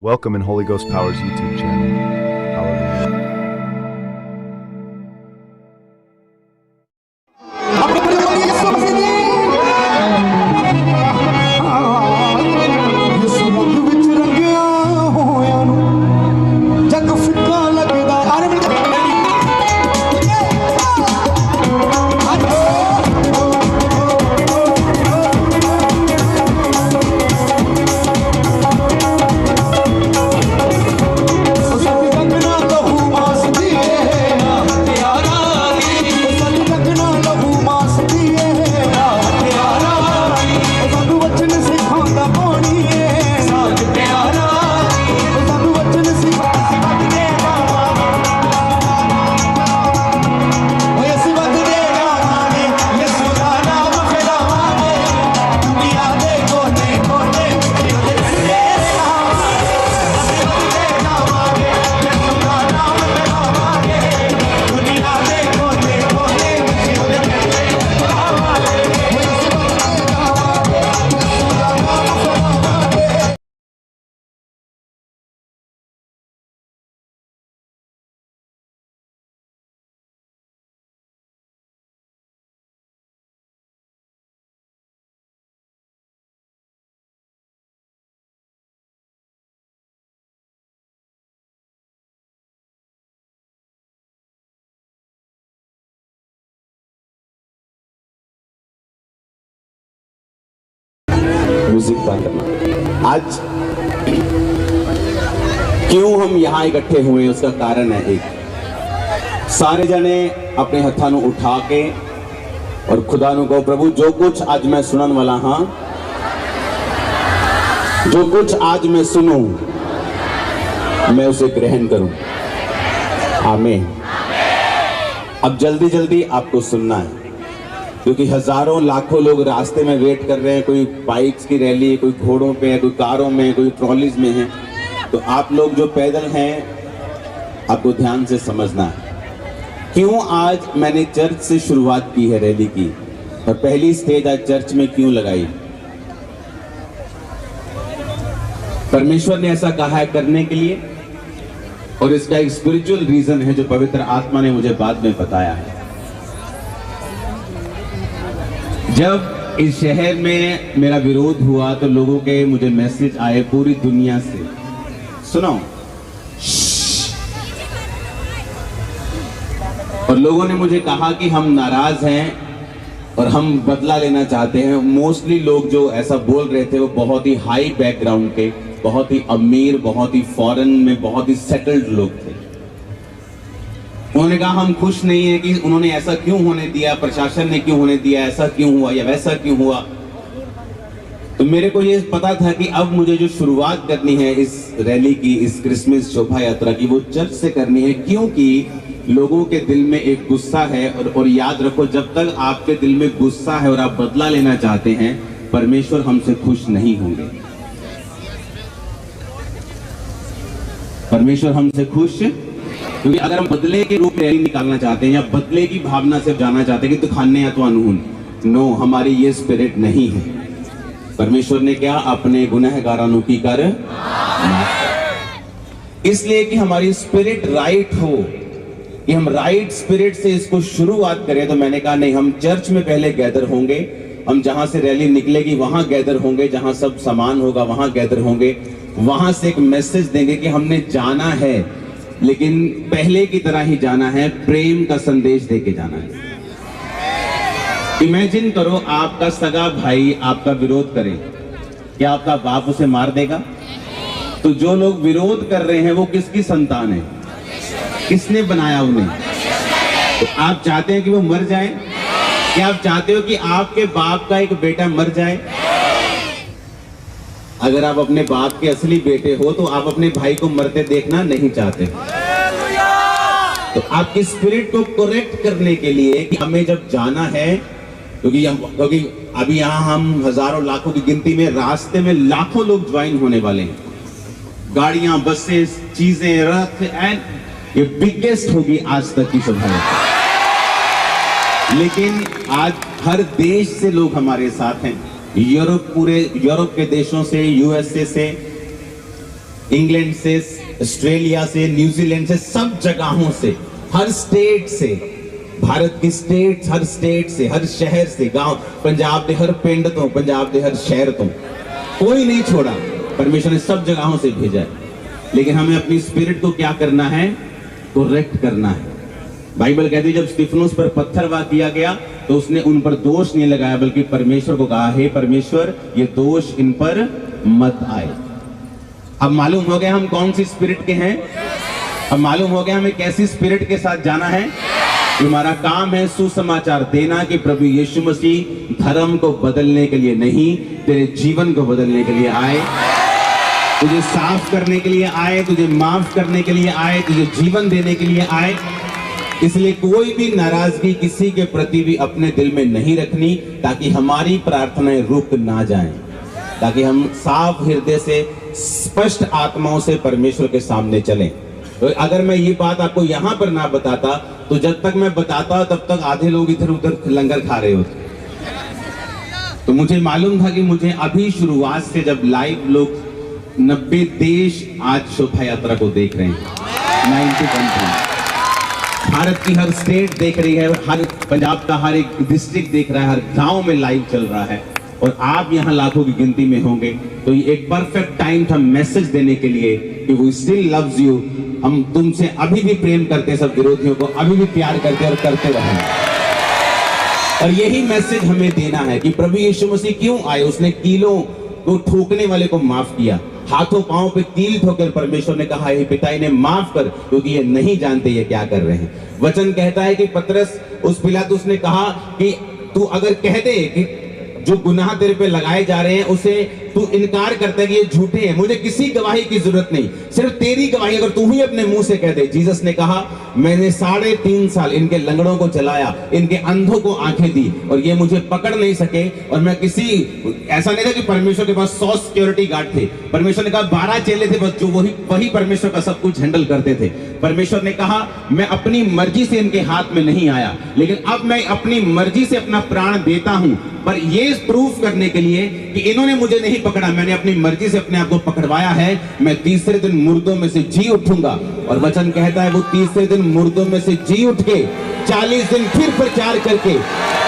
Welcome in Holy Ghost Power's YouTube channel. Hallelujah. Music बंद करना। आज क्यों हम यहाँ इकट्ठे हुए उसका कारण है एक सारे जने अपने हत्थां नूं उठा के और खुदा नूं कहो प्रभु जो कुछ आज मैं सुनन वाला हाँ जो कुछ आज मैं सुनूं मैं उसे ग्रहण करूं। आमीन। अब जल्दी जल्दी आपको सुनना है क्योंकि हजारों लाखों लोग रास्ते में वेट कर रहे हैं। कोई बाइक्स की रैली है, कोई घोड़ों पे है, कोई कारों में है, कोई ट्रॉलीज में है। तो आप लोग जो पैदल हैं आपको ध्यान से समझना है क्यों आज मैंने चर्च से शुरुआत की है रैली की और पहली स्टेज आज चर्च में क्यों लगाई। परमेश्वर ने ऐसा कहा है करने के लिए और इसका एक स्पिरिचुअल रीजन है जो पवित्र आत्मा ने मुझे बाद में बताया है। जब इस शहर में मेरा विरोध हुआ तो लोगों के मुझे मैसेज आए पूरी दुनिया से, सुनो, और लोगों ने मुझे कहा कि हम नाराज हैं और हम बदला लेना चाहते हैं। मोस्टली लोग जो ऐसा बोल रहे थे वो बहुत ही हाई बैकग्राउंड के, बहुत ही अमीर, बहुत ही फॉरेन में बहुत ही सेटल्ड लोग थे। उन्होंने कहा हम खुश नहीं है कि उन्होंने ऐसा क्यों होने दिया, प्रशासन ने क्यों होने दिया, ऐसा क्यों हुआ या वैसा क्यों हुआ। तो मेरे को ये पता था कि अब मुझे जो शुरुआत करनी है इस रैली की, इस क्रिसमस शोभा यात्रा की, वो चर्च से करनी है क्योंकि लोगों के दिल में एक गुस्सा है और याद रखो जब तक आपके दिल में गुस्सा है और आप बदला लेना चाहते हैं परमेश्वर हमसे खुश नहीं होंगे। परमेश्वर हमसे खुश, क्योंकि अगर हम बदले के रूप में रैली निकालना चाहते हैं या बदले की भावना से जाना चाहते हैं कि दिखाने या तो अनहून, नो, हमारी ये स्पिरिट नहीं है। परमेश्वर ने क्या अपने गुनहगारां की कर, इसलिए कि हमारी स्पिरिट राइट हो, कि हम राइट स्पिरिट से इसको शुरुआत करें। तो मैंने कहा नहीं, हम चर्च में पहले गैदर होंगे, हम जहां से रैली निकलेगी वहां गैदर होंगे, जहां सब सामान होगा वहां गैदर होंगे, वहां से एक मैसेज देंगे कि हमने जाना है लेकिन पहले की तरह ही जाना है, प्रेम का संदेश देके जाना है। इमेजिन करो आपका सगा भाई आपका विरोध करे, क्या आपका बाप उसे मार देगा? तो जो लोग विरोध कर रहे हैं वो किसकी संतान है? किसने बनाया उन्हें? तो आप चाहते हैं कि वो मर जाए? क्या आप चाहते हो कि आपके बाप का एक बेटा मर जाए? अगर आप अपने बाप के असली बेटे हो तो आप अपने भाई को मरते देखना नहीं चाहते। तो आपकी स्पिरिट को करेक्ट करने के लिए कि हमें जब जाना है, क्योंकि अभी यहाँ हम हजारों लाखों की गिनती में, रास्ते में लाखों लोग ज्वाइन होने वाले हैं, गाड़ियां, बसेस, चीजें, रथ, एंड ये बिगेस्ट होगी आज तक की शोभा यात्रा। लेकिन आज हर देश से लोग हमारे साथ हैं, पूरे यूरोप के देशों से, यूएसए से, इंग्लैंड से, ऑस्ट्रेलिया से, न्यूजीलैंड से, सब जगहों से, हर स्टेट से, भारत की स्टेट, हर स्टेट से, हर शहर से, गांव, पंजाब के हर पिंड तो, पंजाब के हर शहर तो, कोई नहीं छोड़ा। परमेश्वर ने सब जगहों से भेजा है। लेकिन हमें अपनी स्पिरिट को क्या करना है? करेक्ट करना है। बाइबल कहती है जब स्तिफनुस पर पत्थरवाह किया गया तो उसने उन पर दोष नहीं लगाया, बल्कि परमेश्वर को कहा, हे परमेश्वर, ये दोष इन पर मत आए। अब मालूम हो गया हम कौन सी स्पिरिट के हैं। अब मालूम हो गया हमें कैसी स्पिरिट के साथ जाना है। हमारा काम है सुसमाचार देना कि प्रभु यीशु मसीह धर्म को बदलने के लिए नहीं, तेरे जीवन को बदलने के लिए आए, तुझे साफ करने के लिए आए, तुझे माफ करने के लिए आए, तुझे जीवन देने के लिए आए। इसलिए कोई भी नाराजगी किसी के प्रति भी अपने दिल में नहीं रखनी, ताकि हमारी प्रार्थनाएं रुक ना जाएं, ताकि हम साफ हृदय से, स्पष्ट आत्माओं से परमेश्वर के सामने चलें। तो अगर मैं ये बात आपको यहां पर ना बताता तो जब तक मैं बताता तब तक आधे लोग इधर उधर लंगर खा रहे होते। तो मुझे मालूम था कि मुझे अभी शुरुआत से, जब लाइव लोग 90 देश आज शोभा यात्रा को देख रहे हैं, 90 कंट्री, भारत की हर स्टेट देख रही है, हर पंजाब का हर एक डिस्ट्रिक्ट देख रहा है, हर गांव में लाइव चल रहा है, और आप यहाँ लाखों की गिनती में होंगे। तो ये एक परफेक्ट टाइम था मैसेज देने के लिए कि वो स्टिल लव्स यू। हम तुमसे अभी भी प्रेम करते हैं, सब विरोधियों को अभी भी प्यार करते और करते रहेंगे। और यही मैसेज हमें देना है कि प्रभु यीशु मसीह क्यों आए। उसने कीलों को ठोकने वाले को माफ किया, हाथों पांव पे कील ठोकर परमेश्वर ने कहा, हे पिता इन्हें माफ कर, क्योंकि ये नहीं जानते ये क्या कर रहे हैं। वचन कहता है कि पतरस, उस पिलातुस ने कहा कि तू अगर कह दे कि जो गुनाह तेरे पे लगाए जा रहे हैं उसे तू इनकार करता है कि ये झूठे हैं, मुझे किसी गवाही की जरूरत नहीं, सिर्फ तेरी गवाही अगर तू ही अपने मुंह से कह दे। जीसस ने कहा, मैंने 3.5 साल इनके लंगड़ों को चलाया, इनके अंधों को आंखें दी, और ये मुझे पकड़ नहीं सके। और मैं किसी, ऐसा नहीं था कि परमेश्वर के पास 100 सिक्योरिटी गार्ड थे। परमेश्वर ने कहा 12 चेले थे बस, जो वही परमेश्वर का सब कुछ हैंडल करते थे। परमेश्वर ने कहा, मैं अपनी मर्जी से इनके हाथ में नहीं आया, लेकिन अब मैं अपनी मर्जी से अपना प्राण देता हूं, पर ये प्रूफ करने के लिए कि इन्होंने मुझे नहीं पकड़ा, मैंने अपनी मर्जी से अपने आप को पकड़वाया है। मैं तीसरे दिन मुर्दों में से जी उठूंगा। और वचन कहता है वो तीसरे दिन मुर्दों में से जी उठ के 40 दिन फिर प्रचार करके,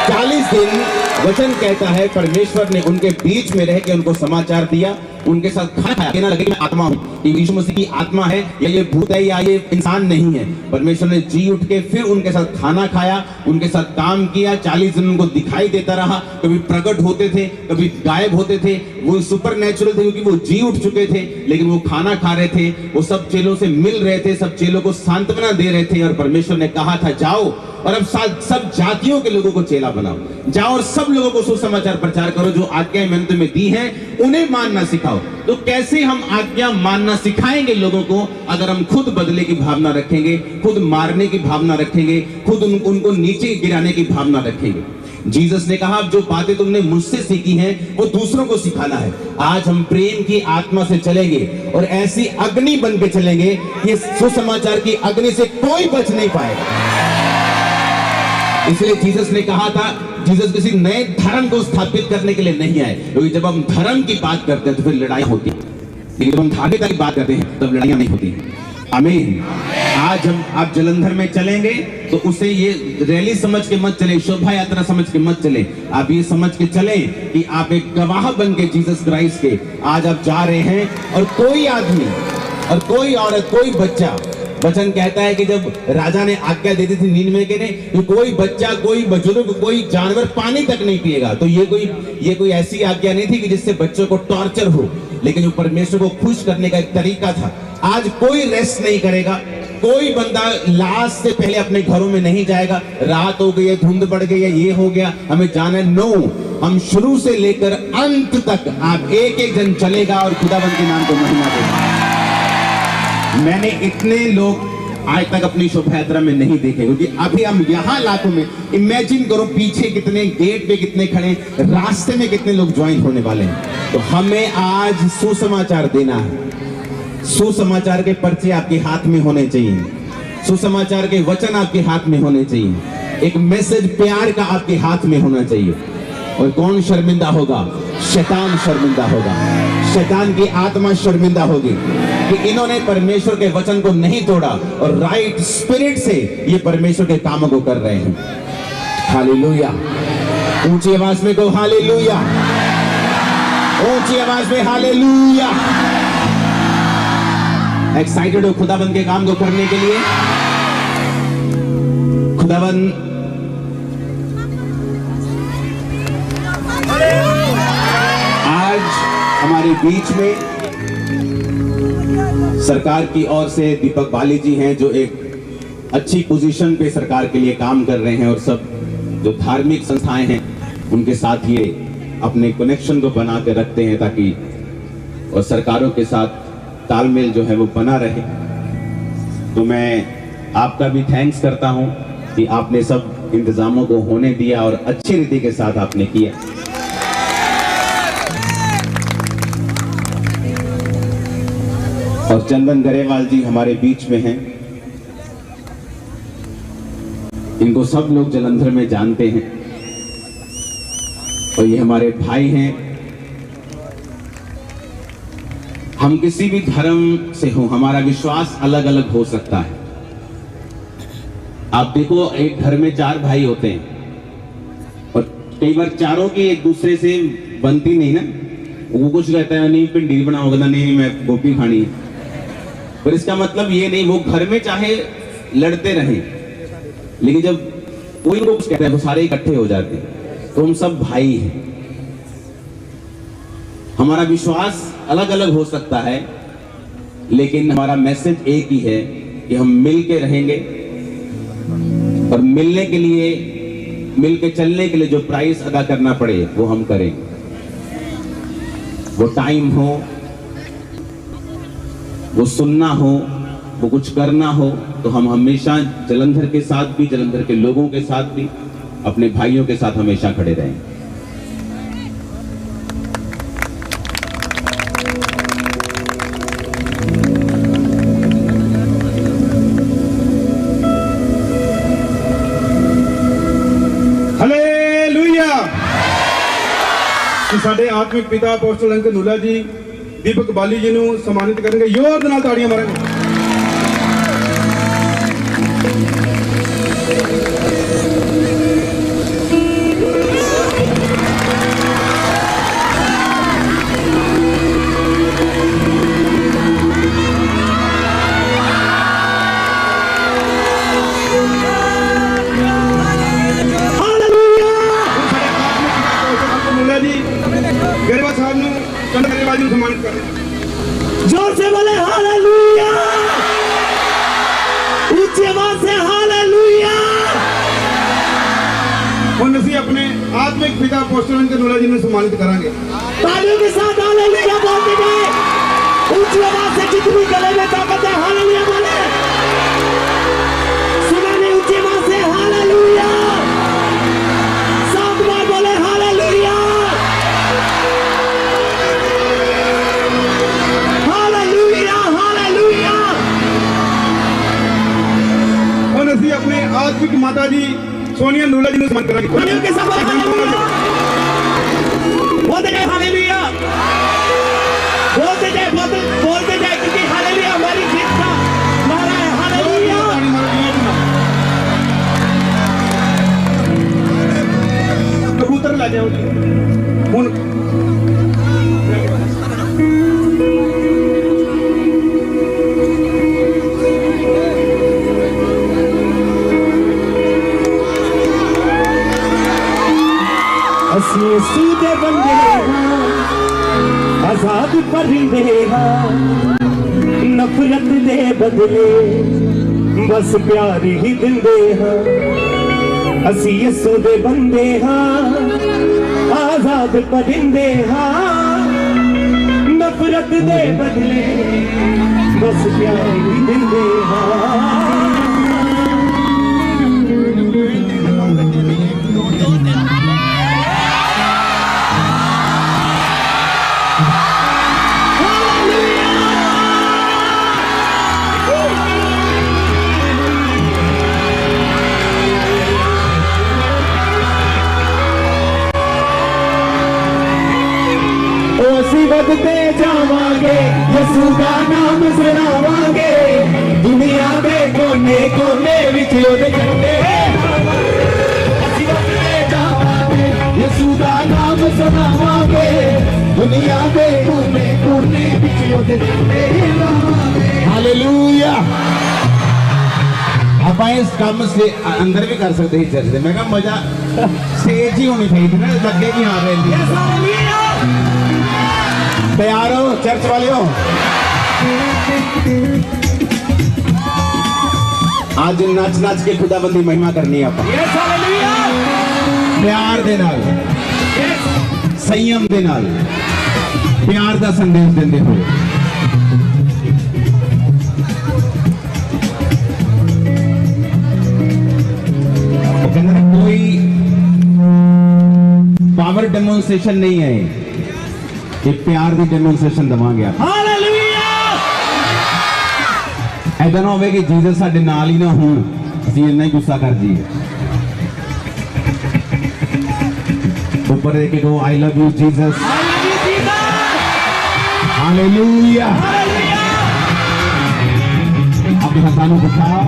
40 दिन वचन कहता है परमेश्वर ने उनके बीच में रह के उनको समाचार दिया, उनके साथ खाना खाया। लगे मैं आत्मा हूं, ये यीशु मसीह की आत्मा है, या ये भूत है, या ये इंसान नहीं है। परमेश्वर ने जी उठ के फिर उनके साथ खाना खाया, उनके साथ काम किया। 40 दिन उनको दिखाई देता रहा, कभी प्रकट होते थे, कभी गायब होते थे। वो सुपर नेचुरल थे क्योंकि वो जी उठ चुके थे, लेकिन वो खाना खा रहे थे, वो सब चेलों से मिल रहे थे, सब चेलों को सांत्वना दे रहे थे। और परमेश्वर ने कहा था जाओ और अब सब जातियों के लोगों को चेला बनाओ, जाओ और सब लोगों को सुसमाचार प्रचार करो, जो आज्ञाएं मैंने तुम्हें दी हैं उन्हें मानना सिखाओ। तो कैसे हम आज्ञा मानना सिखाएंगे लोगों को? अगर हम खुद बदले की भावना रखेंगे, खुद मारने की भावना रखेंगे, खुद उनको नीचे गिराने की भावना रखेंगे। जीसस ने कहा, जो बातें तुमने मुझसे सीखी हैं वो दूसरों को सिखाना है। आज हम प्रेम की आत्मा से चलेंगे और ऐसी अग्नि बन के चलेंगे कि सुसमाचार की अग्नि से कोई बच नहीं पाएगा। इसलिए जीसस ने कहा था, जीसस किसी नए धर्म को स्थापित करने के लिए नहीं आए, क्योंकि जब हम धर्म की बात करते हैं तो फिर लड़ाई होती है, लेकिन जब हम धार्मिकता की बात करते हैं तब लड़ाइयां नहीं होती। आमीन। आज हम आप जलंधर में चलेंगे तो उसे ये रैली समझ के मत चले, शोभा यात्रा समझ के मत चले। आप ये समझ के चलें कि आप एक गवाह बन के जीसस क्राइस्ट के आज आप जा रहे हैं। और कोई आदमी और कोई औरत, कोई बच्चा, वचन कहता है कि जब राजा ने आज्ञा दे दी थी नीनवे के ने कि कोई बच्चा, कोई बुजुर्ग, कोई जानवर पानी तक नहीं पिएगा, तो ये कोई ऐसी आज्ञा नहीं थी कि जिससे बच्चों को टॉर्चर हो, लेकिन जो परमेश्वर को खुश करने का एक तरीका था। आज कोई रेस्ट नहीं करेगा, कोई बंदा लास्ट से पहले अपने घरों में नहीं जाएगा। रात हो गई है, धुंध बढ़ गई है, ये हो गया, हमें जाना है। नो, हम शुरू से लेकर अंत तक आप एक जन चलेगा और खुदावंद के नाम को महिमा देगा। मैंने इतने लोग आज तक अपनी शोभा यात्रा में नहीं देखे, क्योंकि अभी हम यहाँ लाखों में, इमेजिन करो पीछे कितने, गेट पे कितने खड़े, रास्ते में कितने लोग ज्वाइन होने वाले हैं। तो हमें आज सुसमाचार देना है। सुसमाचार के पर्चे आपके हाथ में होने चाहिए, सुसमाचार के वचन आपके हाथ में होने चाहिए, एक मैसेज प्यार का आपके हाथ में होना चाहिए। और कौन शर्मिंदा होगा? शैतान शर्मिंदा होगा, शैतान की आत्मा शर्मिंदा होगी। कि इन्होंने परमेश्वर के वचन को नहीं तोड़ा और राइट स्पिरिट से ये परमेश्वर के कामों को कर रहे हैं। हालेलुया। ऊंची आवाज में कहो हालेलुया, ऊंची आवाज में हालेलुया। एक्साइटेड हो खुदाबंद के काम को करने के लिए? खुदाबंद आज हमारे बीच में सरकार की ओर से दीपक बाली जी हैं, जो एक अच्छी पोजीशन पे सरकार के लिए काम कर रहे हैं, और सब जो धार्मिक संस्थाएं हैं उनके साथ ये अपने कनेक्शन को बना के रखते हैं ताकि और सरकारों के साथ तालमेल जो है वो बना रहे। तो मैं आपका भी थैंक्स करता हूं कि आपने सब इंतजामों को होने दिया और अच्छी रीति के साथ आपने किया। और चंदन गरेवाल जी हमारे बीच में हैं, इनको सब लोग जलंधर में जानते हैं और ये हमारे भाई हैं। हम किसी भी धर्म से हो, हमारा विश्वास अलग अलग हो सकता है। आप देखो, एक घर में 4 भाई होते हैं और कई बार चारों की एक दूसरे से बनती नहीं ना। वो कुछ कहता है नहीं भिंडी बनाओगे ना, नहीं मैं गोभी खानी है, पर इसका मतलब ये नहीं, वो घर में चाहे लड़ते रहें, लेकिन जब कोई उनको कुछ कहता है वो सारे इकट्ठे हो जाते हैं। तो हम सब भाई हैं। हमारा विश्वास अलग अलग हो सकता है, लेकिन हमारा मैसेज एक ही है कि हम मिल के रहेंगे और मिलने के लिए, मिल के चलने के लिए जो प्राइस अदा करना पड़े वो हम करेंगे। वो टाइम हो, वो सुनना हो, वो कुछ करना हो, तो हम हमेशा जलंधर के साथ भी, जलंधर के लोगों के साथ भी, अपने भाइयों के साथ हमेशा खड़े रहेंगे। हालेलुया। ਸਾਡੇ ਆਤਮਿਕ ਪਿਤਾ ਅਪੋਸਟਲ ਅੰਕਲ ਨੂਲਾ ਜੀ ਦੀਪਕ ਬਾਲੀ ਜੀ ਨੂੰ ਸਨਮਾਨਿਤ ਕਰਨਗੇ। ਜ਼ੋਰ ਦੇ ਨਾਲ ਤਾੜੀਆਂ ਮਾਰਾਂਗੇ। गरेवाल साहब ਨੂੰ ਚੰਦ गरेवाल जी ਨੂੰ सम्मानित करें। जोर से बोले हालेलुया, ऊंची आवाज से हालेलुया। ਹੁਣ ਅਸੀਂ ਆਪਣੇ ਆਤਮਿਕ ਪਿਤਾ ਅਪੋਸਟਲ ਅੰਕਲ ਨੂਲਾ जी ਨੂੰ सम्मानित करेंगे। तालियों के साथ हालेलुया बोलते गए, ऊंची आवाज से जितनी गले में ताकत है हालेलुया बोले। सुना नहीं? ऊंची आवाज से हालेलुया, 7 बार बोले हालेलुया, हालेलुया, हालेलुया। ਹੁਣ ਅਸੀਂ ਆਪਣੇ ਆਤਮਿਕ ਮਾਤਾ ਜੀ सोनिया नूला जी ਨੂੰ सम्मानित करेंगे। तालियों के साथ बोले हालेलुया, बोलते गए हालेलुया, बोलते जाए, बोलते जाए, क्योंकि हालेलुया हमारी जीत का नारा है। हालेलुया। कबूतर ला जाओ जी। ਹੁਣ ਅਸੀਂ ਯਿਸੂ ਦੇ ਬੰਦੇ ਹਾਂ, ਆਜ਼ਾਦ ਪਰਿੰਦੇ ਹਾਂ, ਨਫ਼ਰਤ ਦੇ ਬਦਲੇ ਬਸ ਪਿਆਰ ਹੀ ਦਿੰਦੇ ਹਾਂ। ਅਸੀਂ ਯਿਸੂ ਦੇ ਬੰਦੇ ਹਾਂ, ਆਜ਼ਾਦ ਪਰਿੰਦੇ ਹਾਂ, ਨਫ਼ਰਤ ਦੇ ਬਦਲੇ ਬਸ ਪਿਆਰ ਹੀ ਦਿੰਦੇ ਹਾਂ। ਅਸੀਂ ਵਧਦੇ ਜਾਵਾਂਗੇ, ਯਿਸੂ ਦਾ ਨਾਮ दुनिया दे कोने कोने विच ओदे हालेलुया। ਆਪਾਂ ਇਸ ਕੰਮ से अंदर भी कर सकते ही चर्च ਦੇ। मैं कहा मजा स्टेज ही होनी चाहिए ना, लगे भी हाँ रहती। तैयार हो चर्च वाले हो? आज नच नच के खुदाबंदी महिमा करनी है ਆਪਾਂ। प्यार दे नाल, संयम दे नाल, प्यार दा संदेश देंदे होए। कोई पावर डेमोन्स्ट्रेशन नहीं है, ये प्यार की डेमोन्स्ट्रेशन देवांगे आप। ऐसा ना हो कि जीसस साडे नाल ही ना हो, ਅਸੀਂ ਇੰਨਾ ਹੀ गुस्सा कर जाइए। ऊपर देखे को I love you Jesus, hallelujah. अपने हथानों को उठाओ।